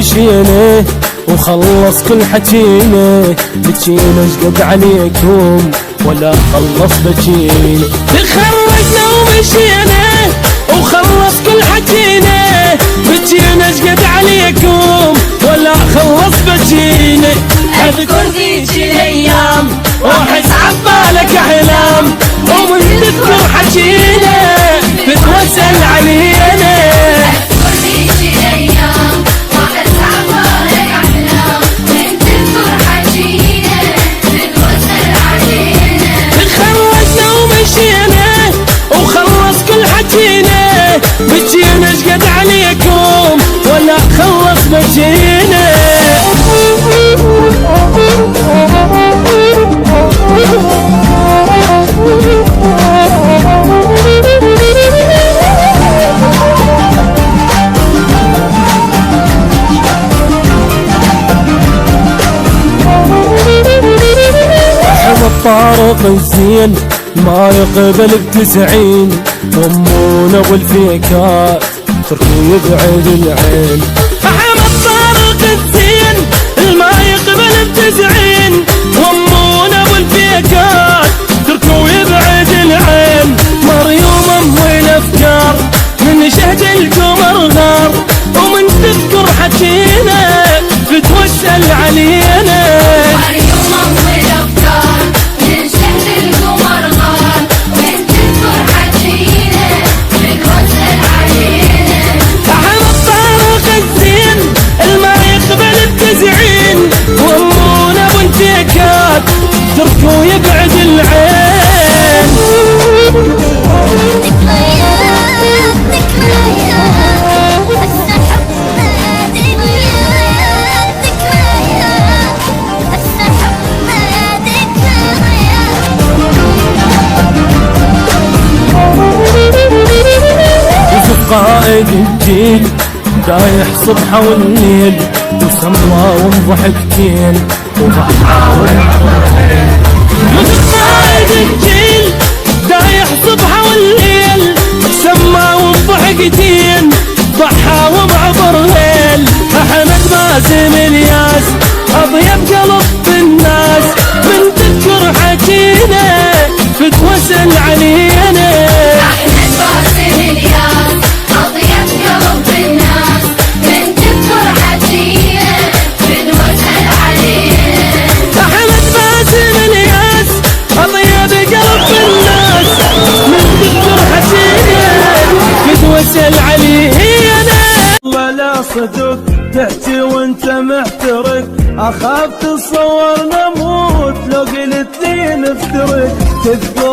مشينا وخلص كل حكينا، بكينا شقد عليكم ولا خلص بكينا. تخرجنا ومشينا وخلص كل حكينا، بكينا شقد عليكم ولا خلص بكينا. اذكر ذيك الايام واحس عبالك احلام، ومن تذكر حكينا بتوسل علينا. اذكر ذيك الايام واحس عبالك احلام، من تذكر حكينا بتوسل علينا. تخرجنا ومشينا وخلص كل حكينا، بكينا شقد عليكم ولا خلص بكينا. طارق الزين ما يقبل ب90، وامونا والفيكات تركوا يبعد العين. احمد طارق الزين ما يقبل ب90، وامونا والفيكات تركوا يبعد العين. مريوم ام الافكار من شهد القمر غار، ومن تذكر حكينا بتوسل علينا. مريوم ام الافكار من شهد القمر غار، من تذكر حكينا بتوسل علينا. احمد طارق الزين الما يقبل ب90، وامونا والفيكات تركوا يبعد العين. قائد الجيل دايح صبحه والليل، وسمرة وضحكتين وضحى والعبرتين. قائد الجيل دايح صبحه والليل، سما وضحكتين ضحى ومعبرين. احمد باسم الياس اطيب قلب بالناس، من تذكر حكينا بتوسل علينا. احمد باسم الياس اطيب قلب بالناس، من تذكر حكينا بتوسل علينا. احمد باسم الياس اطيب قلب بالناس، من تذكر حكينا بتوسل علينا. ولا صدق تحكي وانت محترق، اخاف تتصور نموت لو قلت لي نفترق. تذكر